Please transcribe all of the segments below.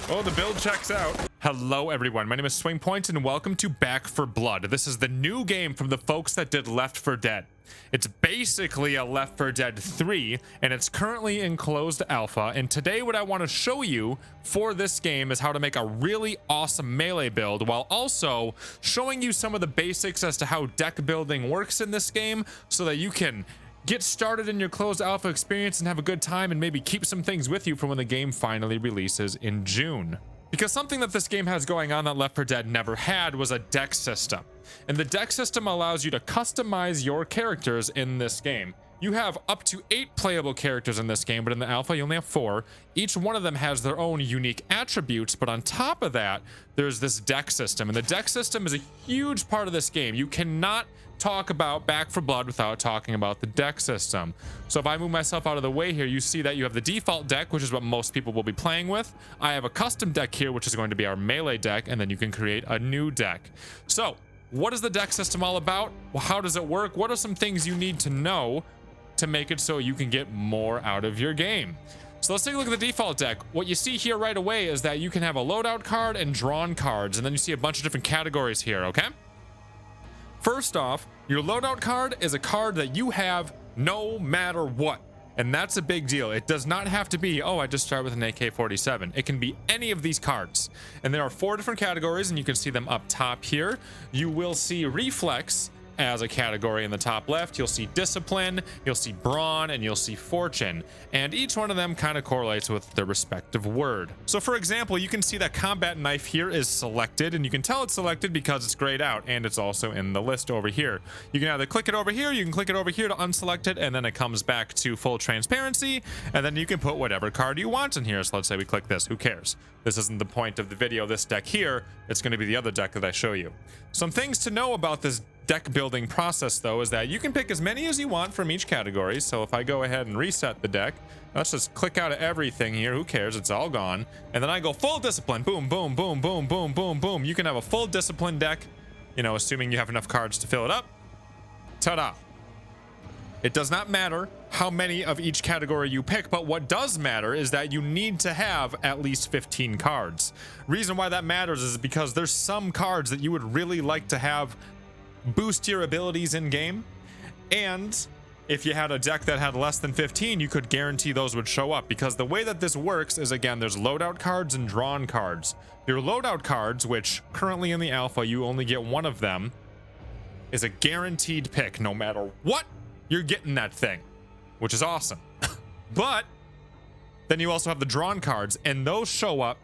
Oh, the build checks out. Hello, everyone. My name is SwingPoynt, and welcome to Back 4 Blood. This is the new game from the folks that did Left 4 Dead. It's basically a Left 4 Dead 3, and it's currently in closed alpha. And today, what I want to show you for this game is how to make a really awesome melee build, while also showing you some of the basics as to how deck building works in this game, so that you can get started in your closed alpha experience and have a good time, and maybe keep some things with you for when the game finally releases in June. Because something that this game has going on that Left 4 Dead never had was a deck system. And the deck system allows you to customize your characters in this game. You have up to 8 playable characters in this game, but in the alpha you only have 4. Each one of them has their own unique attributes, but on top of that, there's this deck system. And the deck system is a huge part of this game. You cannot talk about Back 4 Blood without talking about the deck system. So if I move myself out of the way here, you see that you have the default deck, which is what most people will be playing with. I have a custom deck here, which is going to be our melee deck, and then you can create a new deck. So what is the deck system all about? Well, how does it work? What are some things you need to know to make it so you can get more out of your game? So let's take a look at the default deck. What you see here right away is that you can have a loadout card and drawn cards, and then you see a bunch of different categories here, okay? First off, your loadout card is a card that you have no matter what. And that's a big deal. It does not have to be, oh, I just start with an AK-47. It can be any of these cards. And there are 4 different categories, and you can see them up top here. You will see Reflex as a category in the top left. You'll see Discipline, you'll see Brawn, and you'll see Fortune. And each one of them kind of correlates with their respective word. So for example, you can see that Combat Knife here is selected, and you can tell it's selected because it's grayed out, and it's also in the list over here. You can either click it over here, you can click it over here to unselect it, and then it comes back to full transparency, and then you can put whatever card you want in here. So let's say we click this, who cares? This isn't the point of the video, this deck here. It's going to be the other deck that I show you. Some things to know about this deck building process, though, is that you can pick as many as you want from each category. So if I go ahead and reset the deck, let's just click out of everything here, who cares, it's all gone. And then I go full discipline, boom, boom, boom, boom, boom, boom, boom. You can have a full discipline deck, you know, assuming you have enough cards to fill it up. Ta-da. It does not matter how many of each category you pick, but what does matter is that you need to have at least 15 cards. Reason why that matters is because there's some cards that you would really like to have boost your abilities in game, and if you had a deck that had less than 15, you could guarantee those would show up, because the way that this works is, again, there's loadout cards and drawn cards. Your loadout cards, which currently in the alpha you only get 1 of them, is a guaranteed pick. No matter what, you're getting that thing, which is awesome. But then you also have the drawn cards, and those show up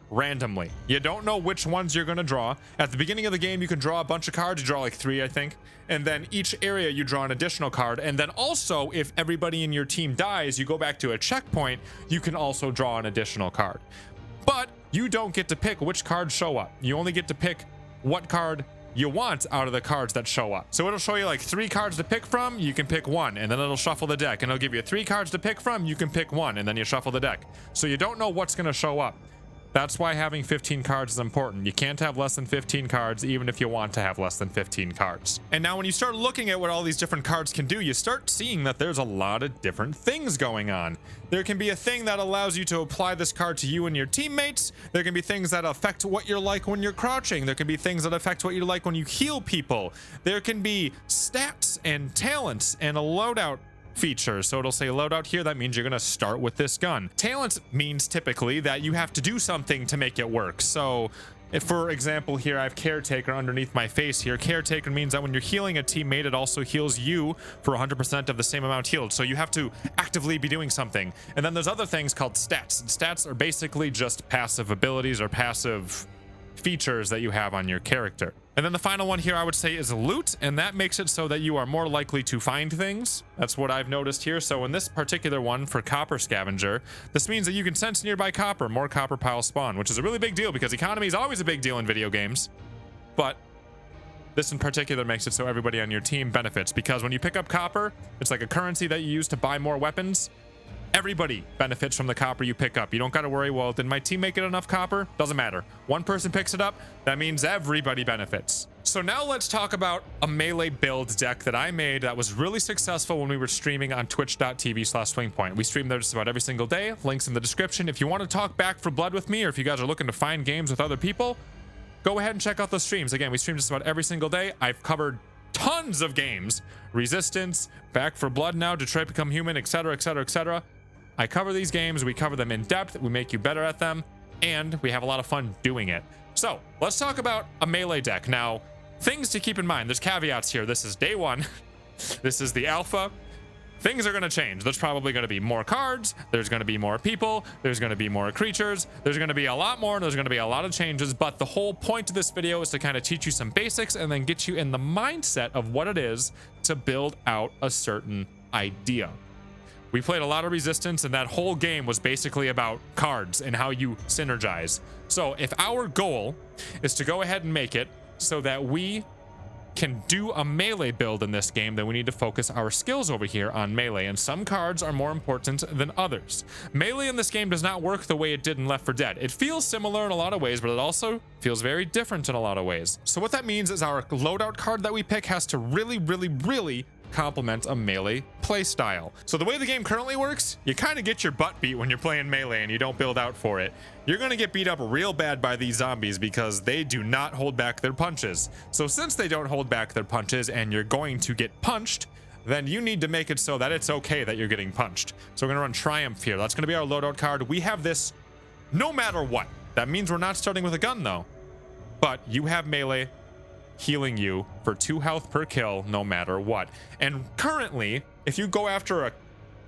randomly. You don't know which ones you're going to draw. At the beginning of the game, you can draw a bunch of cards. You draw like 3, I think. And then each area you draw an additional card. And then also, if everybody in your team dies, you go back to a checkpoint, you can also draw an additional card. But you don't get to pick which cards show up. You only get to pick what card you want out of the cards that show up. So it'll show you like 3 cards to pick from, you can pick 1, and then it'll shuffle the deck, and it'll give you 3 cards to pick from, you can pick 1, and then you shuffle the deck. So you don't know what's going to show up. That's why having 15 cards is important. You can't have less than 15 cards, even if you want to have less than 15 cards. And now when you start looking at what all these different cards can do, you start seeing that there's a lot of different things going on. There can be a thing that allows you to apply this card to you and your teammates. There can be things that affect what you're like when you're crouching. There can be things that affect what you're like when you heal people. There can be stats and talents and a loadout feature. So it'll say loadout here. That means you're going to start with this gun. Talent means typically that you have to do something to make it work. So if, for example, here I have Caretaker underneath my face here. Caretaker means that when you're healing a teammate, it also heals you for 100% of the same amount healed. So you have to actively be doing something. And then there's other things called stats. And stats are basically just passive abilities or passive features that you have on your character. And then the final one here I would say is loot, and that makes it so that you are more likely to find things. That's what I've noticed here. So in this particular one for Copper Scavenger, this means that you can sense nearby copper, more copper piles spawn, which is a really big deal because economy is always a big deal in video games. But this in particular makes it so everybody on your team benefits, because when you pick up copper, it's like a currency that you use to buy more weapons. Everybody benefits from the copper you pick up. You don't got to worry, well, did my team make it enough copper? Doesn't matter. One person picks it up, that means everybody benefits. So now let's talk about a melee build deck that I made that was really successful when we were streaming on twitch.tv/SwingPoynt. We stream there just about every single day. Links in the description. If you want to talk back for blood with me, or if you guys are looking to find games with other people, go ahead and check out those streams. Again, we stream just about every single day. I've covered tons of games. Resistance, Back for Blood now, Detroit Become Human, etc, etc, etc. I cover these games, we cover them in depth, we make you better at them, and we have a lot of fun doing it. So let's talk about a melee deck. Now, things to keep in mind, there's caveats here. This is day one. This is the alpha. Things are going to change. There's probably going to be more cards, there's going to be more people, there's going to be more creatures, there's going to be a lot more, and there's going to be a lot of changes, but the whole point of this video is to kind of teach you some basics and then get you in the mindset of what it is to build out a certain idea. We played a lot of Resistance, and that whole game was basically about cards and how you synergize. So if our goal is to go ahead and make it so that we can do a melee build in this game, then we need to focus our skills over here on melee, and some cards are more important than others. Melee in this game does not work the way it did in Left 4 Dead. It feels similar in a lot of ways, but it also feels very different in a lot of ways. So what that means is our loadout card that we pick has to really complement a melee playstyle. So the way the game currently works, you kind of get your butt beat when you're playing melee and you don't build out for it. You're going to get beat up real bad by these zombies because they do not hold back their punches. So since they don't hold back their punches and you're going to get punched, then you need to make it so that it's okay that you're getting punched. So we're going to run Triumph here. That's going to be our loadout card. We have this no matter what. That means we're not starting with a gun though, but you have melee healing you for 2 health per kill no matter what. And currently, if you go after a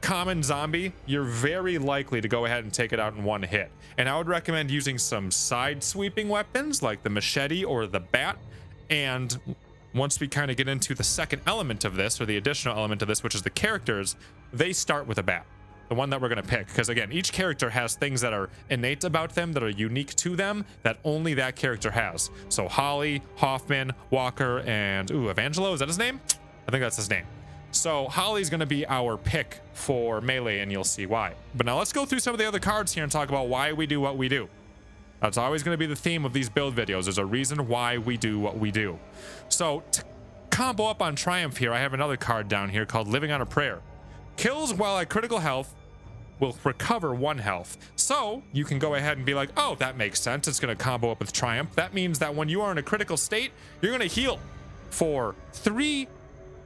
common zombie, you're very likely to go ahead and take it out in 1 hit. And I would recommend using some side sweeping weapons like the machete or the bat. And once we kind of get into the second element of this, or the additional element of this, which is the characters, they start with a bat. The one that we're going to pick, because again, each character has things that are innate about them, that are unique to them, that only that character has. So Holly, Hoffman, Walker, and Evangelo, is that his name? I think that's his name. So Holly's going to be our pick for melee, and you'll see why. But now let's go through some of the other cards here and talk about why we do what we do. That's always going to be the theme of these build videos. There's a reason why we do what we do. So to combo up on Triumph here, I have another card down here called Living on a Prayer. Kills while at critical health will recover 1 health. So you can go ahead and be like, oh, that makes sense. It's going to combo up with Triumph. That means that when you are in a critical state, you're going to heal for 3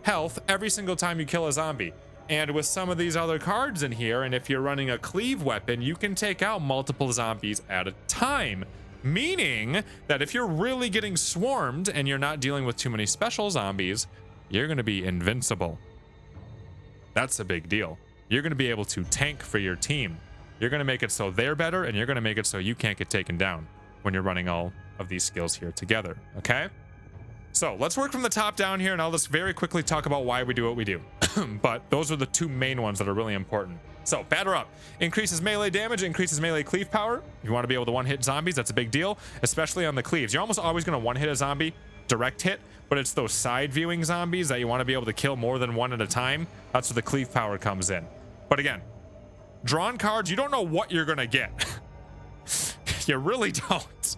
health every single time you kill a zombie. And with some of these other cards in here, and if you're running a cleave weapon, you can take out multiple zombies at a time. Meaning that if you're really getting swarmed and you're not dealing with too many special zombies, you're going to be invincible. That's a big deal. You're going to be able to tank for your team. You're going to make it so they're better, and you're going to make it so you can't get taken down when you're running all of these skills here together, okay? So let's work from the top down here, and I'll just very quickly talk about why we do what we do. But those are the 2 main ones that are really important. So batter up. Increases melee damage, increases melee cleave power. If you want to be able to one-hit zombies, that's a big deal, especially on the cleaves. You're almost always going to one-hit a zombie, direct hit, but it's those side viewing zombies that you want to be able to kill more than 1 at a time. That's where the cleave power comes in. But again, drawn cards, you don't know what you're going to get. You really don't.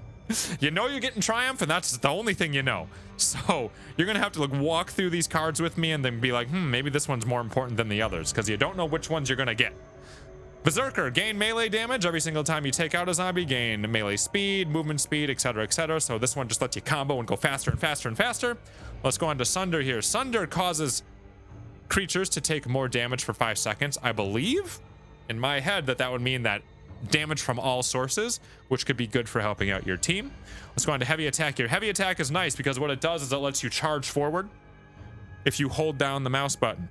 You know you're getting Triumph, and that's the only thing you know. So you're going to have to like walk through these cards with me and then be like, maybe this one's more important than the others, because you don't know which ones you're going to get. Berserker, gain melee damage every single time you take out a zombie, gain melee speed, movement speed, etc, etc. So this one just lets you combo and go faster and faster and faster. Let's go on to Sunder here. Sunder causes creatures to take more damage for 5 seconds. I believe in my head that would mean that damage from all sources, which could be good for helping out your team. Let's go on to heavy attack here. Heavy attack is nice because what it does is it lets you charge forward if you hold down the mouse button.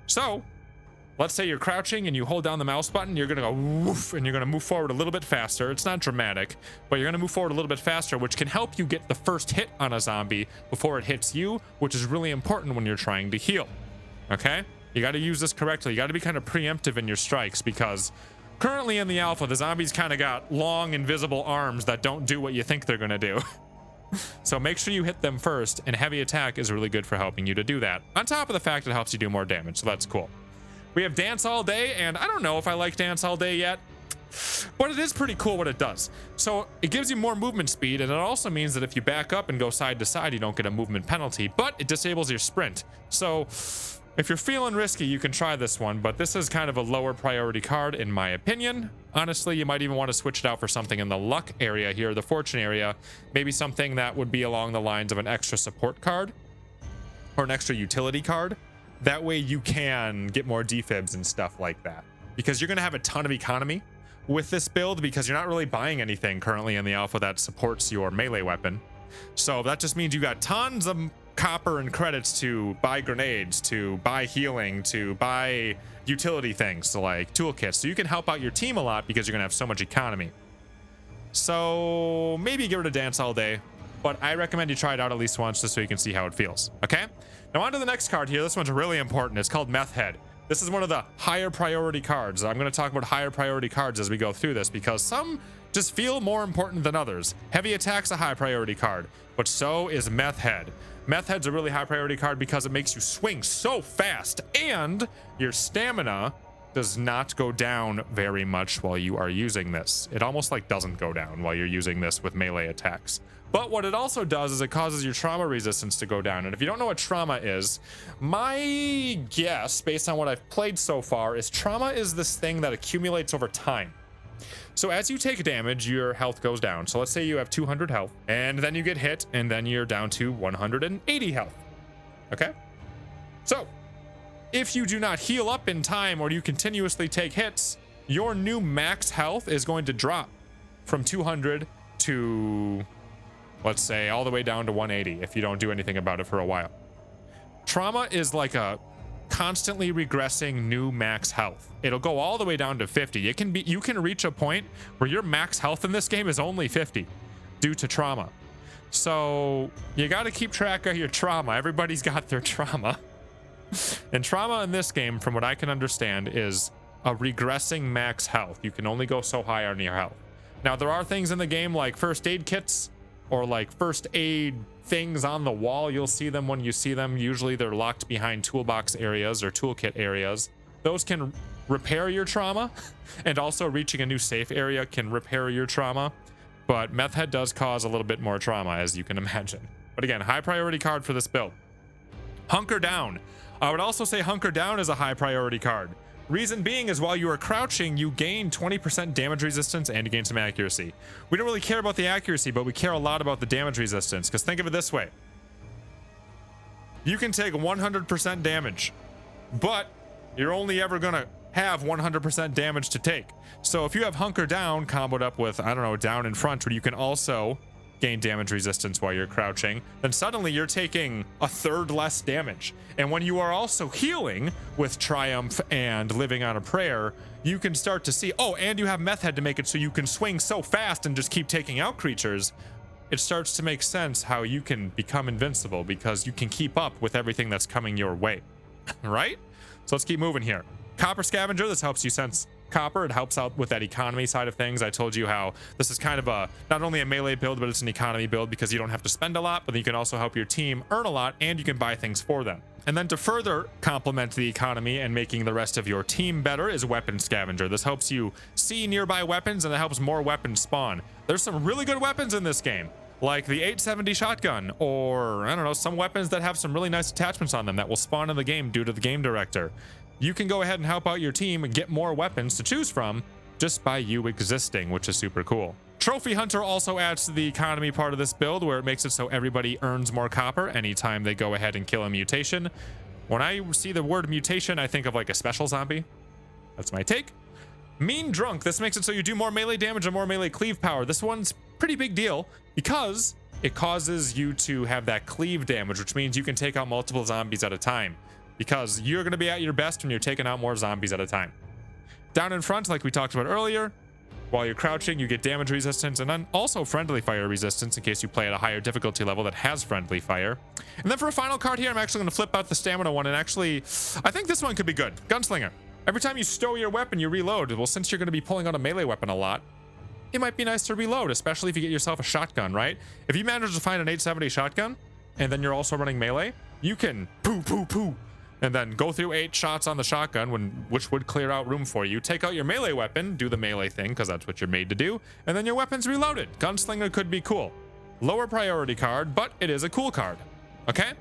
So let's say you're crouching and you hold down the mouse button, you're going to go woof, and you're going to move forward a little bit faster. It's not dramatic, but you're going to move forward a little bit faster, which can help you get the first hit on a zombie before it hits you, which is really important when you're trying to heal. Okay? You got to use this correctly. You got to be kind of preemptive in your strikes, because currently in the alpha, the zombies kind of got long, invisible arms that don't do what you think they're going to do. So make sure you hit them first, and heavy attack is really good for helping you to do that. On top of the fact it helps you do more damage, so that's cool. We have Dance All Day, and I don't know if I like Dance All Day yet, but it is pretty cool what it does. So it gives you more movement speed, and it also means that if you back up and go side to side, you don't get a movement penalty, but it disables your sprint. So if you're feeling risky, you can try this one, but this is kind of a lower priority card in my opinion. Honestly, you might even want to switch it out for something in the luck area here, the fortune area, maybe something that would be along the lines of an extra support card or an extra utility card. That way you can get more defibs and stuff like that, because you're going to have a ton of economy with this build because you're not really buying anything currently in the alpha that supports your melee weapon. So that just means you got tons of copper and credits to buy grenades, to buy healing, to buy utility things, so like toolkits. So you can help out your team a lot because you're gonna have so much economy. So maybe get rid of Dance All Day, but I recommend you try it out at least once just so you can see how it feels. Okay, now on to the next card here. This one's really important. It's called Methhead. This is one of the higher priority cards. I'm going to talk about higher priority cards as we go through this because some just feel more important than others. Heavy Attack's a high priority card, but so is Methhead. Methhead's a really high priority card because it makes you swing so fast, and your stamina does not go down very much while you are using this. It almost like doesn't go down while you're using this with melee attacks. But what it also does is it causes your trauma resistance to go down. And if you don't know what trauma is, my guess, based on what I've played so far, is trauma is this thing that accumulates over time. So as you take damage, your health goes down. So let's say you have 200 health, and then you get hit, and then you're down to 180 health. Okay? So if you do not heal up in time or you continuously take hits, your new max health is going to drop from 200 to, let's say, all the way down to 180 if you don't do anything about it for a while. Trauma is like a constantly regressing new max health. It'll go all the way down to 50. You can reach a point where your max health in this game is only 50 due to trauma. So you got to keep track of your trauma. Everybody's got their trauma. And trauma in this game, from what I can understand, is a regressing max health. You can only go so high on your health. Now, there are things in the game like first aid kits or like first aid things on the wall. You'll see them when you see them. Usually they're locked behind toolbox areas or toolkit areas. Those can repair your trauma, and also reaching a new safe area can repair your trauma. But Methhead does cause a little bit more trauma, as you can imagine. But again, high priority card for this build. Hunker Down. I would also say Hunker Down is a high priority card. Reason being is while you are crouching, you gain 20% damage resistance and you gain some accuracy. We don't really care about the accuracy, but we care a lot about the damage resistance, because think of it this way. You can take 100% damage, but you're only ever going to have 100% damage to take. So if you have Hunker Down comboed up with, I don't know, Down in Front, where you can also gain damage resistance while you're crouching, then suddenly you're taking a third less damage. And when you are also healing with Triumph and Living on a Prayer, you can start to see, oh, and you have Methhead to make it so you can swing so fast and just keep taking out creatures. It starts to make sense how you can become invincible because you can keep up with everything that's coming your way. Right? So let's keep moving here. Copper Scavenger, this helps you sense copper. It helps out with that economy side of things. I told you how this is kind of a not only a melee build, but it's an economy build because you don't have to spend a lot, but then you can also help your team earn a lot, and you can buy things for them. And then to further complement the economy and making the rest of your team better is Weapon Scavenger. This helps you see nearby weapons, and it helps more weapons spawn. There's some really good weapons in this game, like the 870 shotgun, or I don't know, some weapons that have some really nice attachments on them that will spawn in the game due to the game director. You can go ahead and help out your team and get more weapons to choose from just by you existing, which is super cool. Trophy Hunter also adds to the economy part of this build, where it makes it so everybody earns more copper anytime they go ahead and kill a mutation. When I see the word mutation, I think of like a special zombie. That's my take. Mean Drunk. This makes it so you do more melee damage and more melee cleave power. This one's pretty big deal because it causes you to have that cleave damage, which means you can take out multiple zombies at a time, because you're going to be at your best when you're taking out more zombies at a time. Down in Front, like we talked about earlier, while you're crouching, you get damage resistance and then also friendly fire resistance in case you play at a higher difficulty level that has friendly fire. And then for a final card here, I'm actually going to flip out the stamina one, and actually, I think this one could be good. Gunslinger. Every time you stow your weapon, you reload. Well, since you're going to be pulling out a melee weapon a lot, it might be nice to reload, especially if you get yourself a shotgun, right? If you manage to find an 870 shotgun, and then you're also running melee, you can poo, and then go through 8 shots on the shotgun, which would clear out room for you. Take out your melee weapon, do the melee thing, because that's what you're made to do, and then your weapon's reloaded. Gunslinger could be cool. Lower priority card, but it is a cool card. Okay?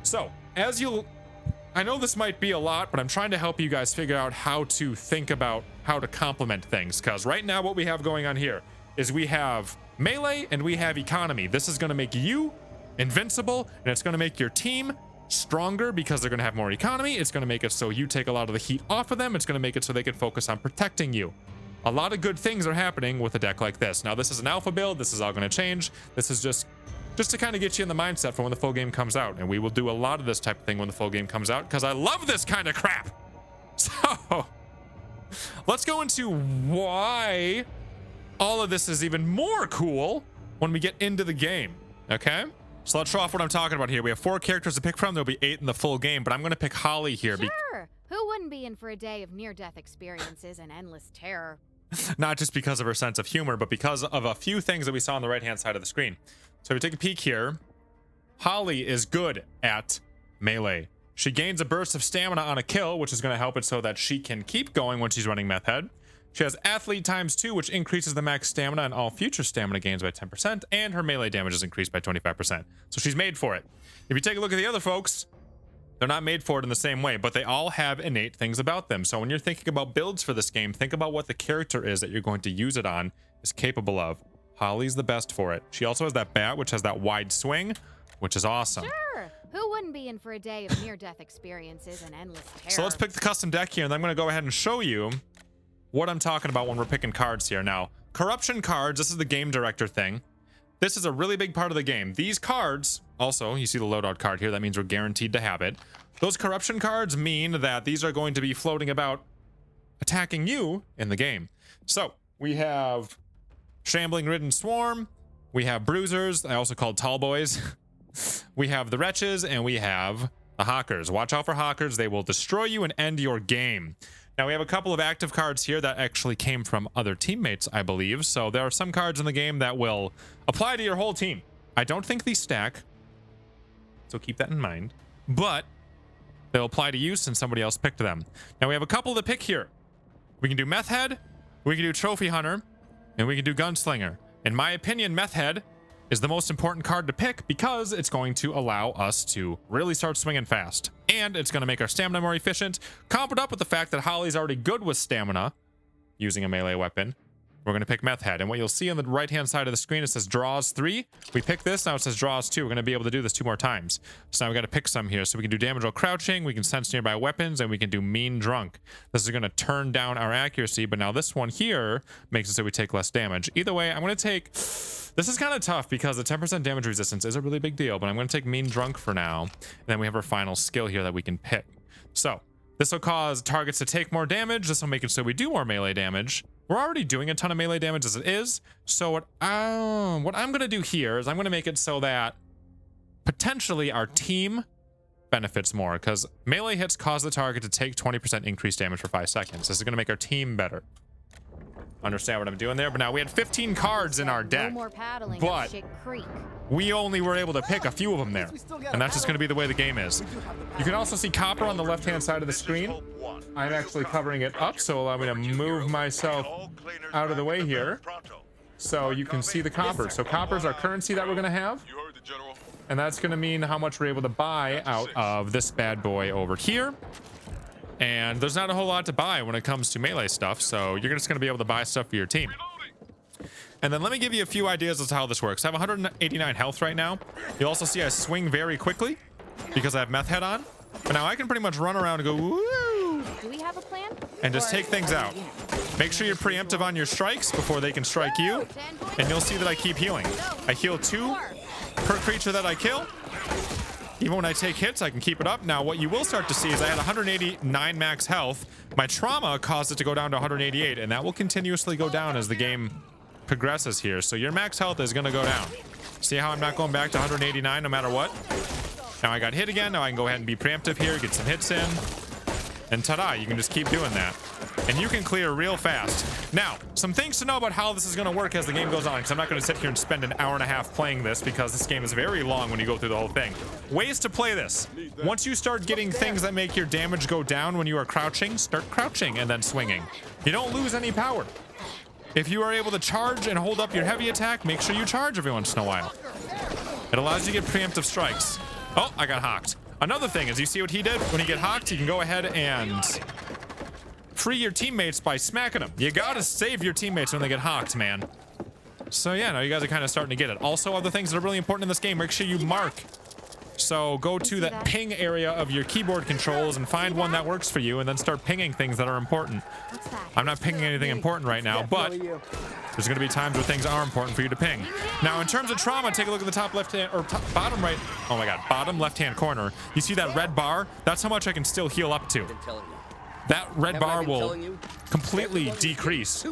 So, I know this might be a lot, but I'm trying to help you guys figure out how to think about how to complement things, because right now what we have going on here is we have melee and we have economy. This is going to make you invincible, and it's going to make your team stronger because they're going to have more economy. It's going to make it so you take a lot of the heat off of them. It's going to make it so they can focus on protecting you. A lot of good things are happening with a deck like this. Now, this is an alpha build. This is all going to change. This is just to kind of get you in the mindset for when the full game comes out. And we will do a lot of this type of thing when the full game comes out, because I love this kind of crap. So let's go into why all of this is even more cool when we get into the game. Okay? So let's show off what I'm talking about here. We have 4 characters to pick from. There'll be 8 in the full game, but I'm going to pick Holly here. Sure. Who wouldn't be in for a day of near-death experiences and endless terror? Not just because of her sense of humor, but because of a few things that we saw on the right-hand side of the screen. So we take a peek here. Holly is good at melee. She gains a burst of stamina on a kill, which is going to help it so that she can keep going when she's running Methhead. She has athlete ×2, which increases the max stamina and all future stamina gains by 10%, and her melee damage is increased by 25%. So she's made for it. If you take a look at the other folks, they're not made for it in the same way, but they all have innate things about them. So when you're thinking about builds for this game, think about what the character is that you're going to use it on is capable of. Holly's the best for it. She also has that bat, which has that wide swing, which is awesome. Sure. Who wouldn't be in for a day of near-death experiences and endless terror? So let's pick the custom deck here, and I'm going to go ahead and show you what I'm talking about when we're picking cards here. Now, corruption cards, this is the game director thing. This is a really big part of the game. These cards, also, you see the loadout card here. That means we're guaranteed to have it. Those corruption cards mean that these are going to be floating about attacking you in the game. So we have Shambling Ridden Swarm. We have Bruisers, I also called Tall Boys. We have the Wretches, and we have the Hawkers. Watch out for Hawkers. They will destroy you and end your game. Now, we have a couple of active cards here that actually came from other teammates, I believe. So there are some cards in the game that will apply to your whole team. I don't think these stack, so keep that in mind. But they'll apply to you since somebody else picked them. Now, we have a couple to pick here. We can do Methhead, we can do Trophy Hunter, and we can do Gunslinger. In my opinion, Methhead is the most important card to pick because it's going to allow us to really start swinging fast. And it's going to make our stamina more efficient. Comp it up with the fact that Holly's already good with stamina using a melee weapon. We're going to pick Methhead. And what you'll see on the right-hand side of the screen, it says draws 3. We pick this, now it says draws 2. We're going to be able to do this 2 more times. So now we got to pick some here. So we can do damage while crouching, we can sense nearby weapons, and we can do mean drunk. This is going to turn down our accuracy, but now this one here makes it so we take less damage. Either way, I'm going to take... This is kind of tough because the 10% damage resistance is a really big deal, but I'm going to take mean drunk for now. And then we have our final skill here that we can pick. So this will cause targets to take more damage. This will make it so we do more melee damage. We're already doing a ton of melee damage as it is. So what I'm going to do here is I'm going to make it so that potentially our team benefits more, because melee hits cause the target to take 20% increased damage for 5 seconds. This is going to make our team better. Understand what I'm doing there? But now we had 15 cards in our deck, but we only were able to pick a few of them there, and that's just going to be the way the game is. You can also see copper on the left-hand side of the screen. I'm actually covering it up, so allow me to move myself out of the way here so you can see the copper. So copper is our currency that we're going to have, and that's going to mean how much we're able to buy out of this bad boy over here. And there's not a whole lot to buy when it comes to melee stuff, so you're just going to be able to buy stuff for your team. And then let me give you a few ideas as to how this works. I have 189 health right now. You'll also see I swing very quickly because I have Methhead on. But now I can pretty much run around and go, woo! Do we have a plan? And just take things out. Make sure you're preemptive on your strikes before they can strike you. And you'll see that I keep healing. I heal 2 per creature that I kill. Even when I take hits, I can keep it up. Now, what you will start to see is I had 189 max health. My trauma caused it to go down to 188, and that will continuously go down as the game progresses here. So your max health is going to go down. See how I'm not going back to 189 no matter what? Now I got hit again. Now I can go ahead and be preemptive here, get some hits in. And ta-da, you can just keep doing that. and you can clear real fast. Now, some things to know about how this is going to work as the game goes on, because I'm not going to sit here and spend an hour and a half playing this, because this game is very long when you go through the whole thing. Ways to play this. Once you start getting things that make your damage go down when you are crouching, start crouching and then swinging. You don't lose any power. If you are able to charge and hold up your heavy attack, make sure you charge every once in a while. It allows you to get preemptive strikes. Oh, I got hawked. Another thing is, you see what he did? When you get hawked, you can go ahead and free your teammates by smacking them. You gotta save your teammates when they get hawked, man. So yeah, now you guys are kind of starting to get it. Also, other things that are really important in this game, make sure you mark. So go to that ping area of your keyboard controls and find one that works for you, and then start pinging things that are important. I'm not pinging anything important right now, but there's going to be times where things are important for you to ping. Now, in terms of trauma, take a look at the top left hand, or bottom right, oh my god, bottom left hand corner. You see that red bar? That's how much I can still heal up to. That red bar will completely decrease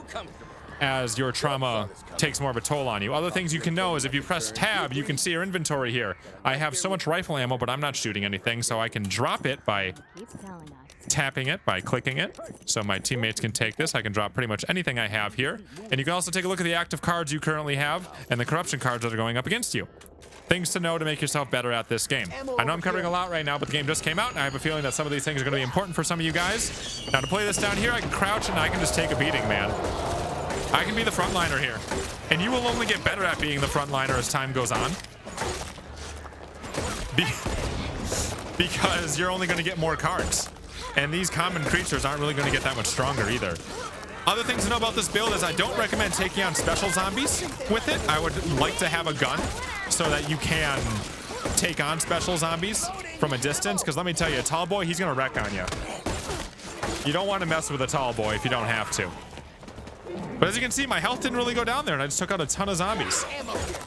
as your trauma takes more of a toll on you. Other things you can know is if you press tab, you can see your inventory here. I have so much rifle ammo, but I'm not shooting anything, so I can drop it by tapping it, by clicking it. So my teammates can take this. I can drop pretty much anything I have here. And you can also take a look at the active cards you currently have and the corruption cards that are going up against you. Things to know to make yourself better at this game. I know I'm covering a lot right now, but the game just came out, and I have a feeling that some of these things are going to be important for some of you guys. Now, to play this down here, I can crouch, and I can just take a beating, man. I can be the frontliner here. And you will only get better at being the frontliner as time goes on. Because you're only going to get more cards. And these common creatures aren't really going to get that much stronger either. Other things to know about this build is I don't recommend taking on special zombies with it. I would like to have a gun so that you can take on special zombies from a distance. Because let me tell you, a tall boy, he's going to wreck on you. You don't want to mess with a tall boy if you don't have to. But as you can see, my health didn't really go down there, and I just took out a ton of zombies.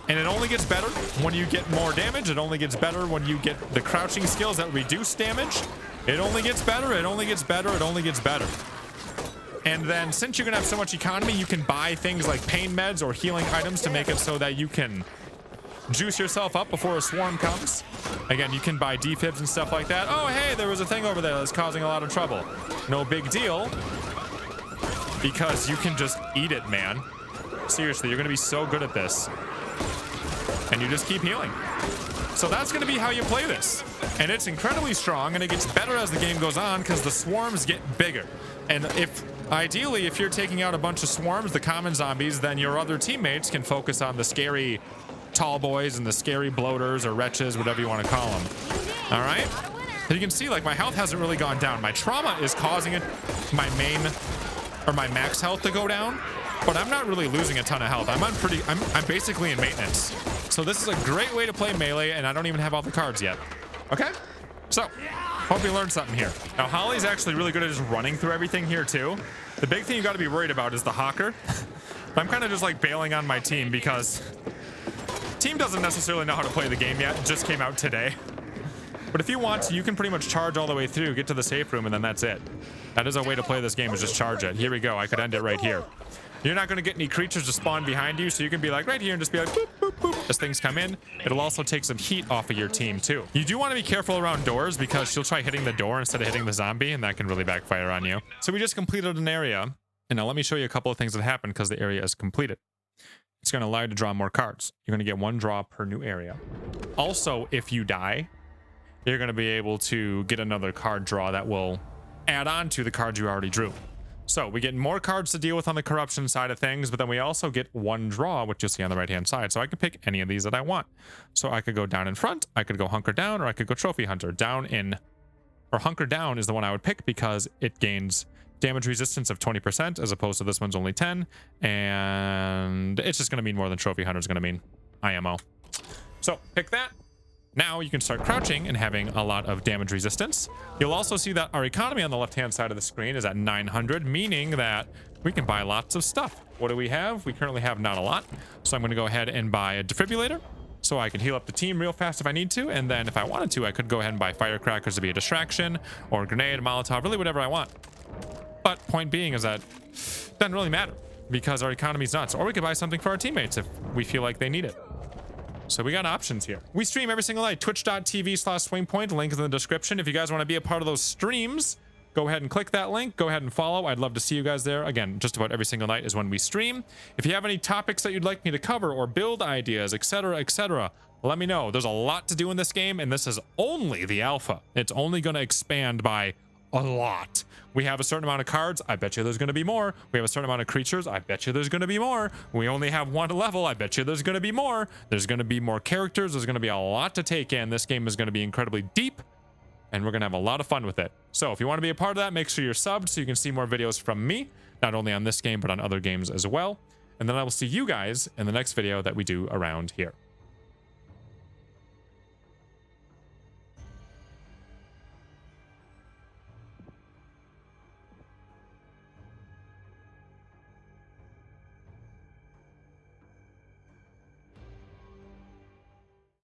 And it only gets better when you get more damage. It only gets better when you get the crouching skills that reduce damage. It only gets better, it only gets better, it only gets better. And then since you're gonna have so much economy, you can buy things like pain meds or healing items to make it so that you can juice yourself up before a swarm comes. Again, you can buy defibs and stuff like that. Oh, hey, there was a thing over there that's causing a lot of trouble. No big deal, because you can just eat it, man. Seriously, you're gonna be so good at this. And you just keep healing. So that's gonna be how you play this. And it's incredibly strong, and it gets better as the game goes on because the swarms get bigger. And ideally, if you're taking out a bunch of swarms, the common zombies, then your other teammates can focus on the scary tall boys and the scary bloaters or wretches, whatever you want to call them. All right? And you can see, like, my health hasn't really gone down. My trauma is causing it, my max health to go down, but I'm not really losing a ton of health. I'm basically in maintenance. So this is a great way to play melee, and I don't even have all the cards yet. Okay? So, hope you learned something here. Now, Holly's actually really good at just running through everything here, too. The big thing you got to be worried about is the hawker. I'm kind of just, like, bailing on my team because team doesn't necessarily know how to play the game yet. It just came out today. But if you want to, you can pretty much charge all the way through, get to the safe room, and then that's it. That is a way to play this game, is just charge it. Here we go. I could end it right here. You're not going to get any creatures to spawn behind you, so you can be like right here and just be like boop, boop, boop. As things come in. It'll also take some heat off of your team too. You do want to be careful around doors because she'll try hitting the door instead of hitting the zombie, and that can really backfire on you. So we just completed an area, and now let me show you a couple of things that happen because the area is completed. It's going to allow you to draw more cards. You're going to get one draw per new area. Also, if you die, you're going to be able to get another card draw that will add on to the cards you already drew. So we get more cards to deal with on the corruption side of things, but then we also get one draw, which you'll see on the right-hand side. So I can pick any of these that I want. So I could go down in front, I could go hunker down, or I could go trophy hunter. Hunker down is the one I would pick because it gains damage resistance of 20% as opposed to this one's only 10. And it's just going to mean more than trophy hunter is going to mean IMO. So pick that. Now you can start crouching and having a lot of damage resistance. You'll also see that our economy on the left-hand side of the screen is at 900, meaning that we can buy lots of stuff. What do we have? We currently have not a lot. So I'm going to go ahead and buy a defibrillator so I can heal up the team real fast if I need to. And then if I wanted to, I could go ahead and buy firecrackers to be a distraction, or a grenade, Molotov, really whatever I want. But point being is that it doesn't really matter because our economy's nuts. Or we could buy something for our teammates if we feel like they need it. So we got options here. We stream every single night, twitch.tv/SwingPoynt. Link is in the description. If you guys want to be a part of those streams, go ahead and click that link. Go ahead and follow. I'd love to see you guys there. Again, just about every single night is when we stream. If you have any topics that you'd like me to cover or build ideas, etc., let me know. There's a lot to do in this game, and this is only the alpha. It's only going to expand by a lot. We have a certain amount of cards. I bet you there's going to be more. We have a certain amount of creatures. I bet you there's going to be more. We only have one level. I bet you there's going to be more. There's going to be more characters. There's going to be a lot to take in. This game is going to be incredibly deep, and we're going to have a lot of fun with it. So if you want to be a part of that, make sure you're subbed so you can see more videos from me, not only on this game, but on other games as well. And then I will see you guys in the next video that we do around here.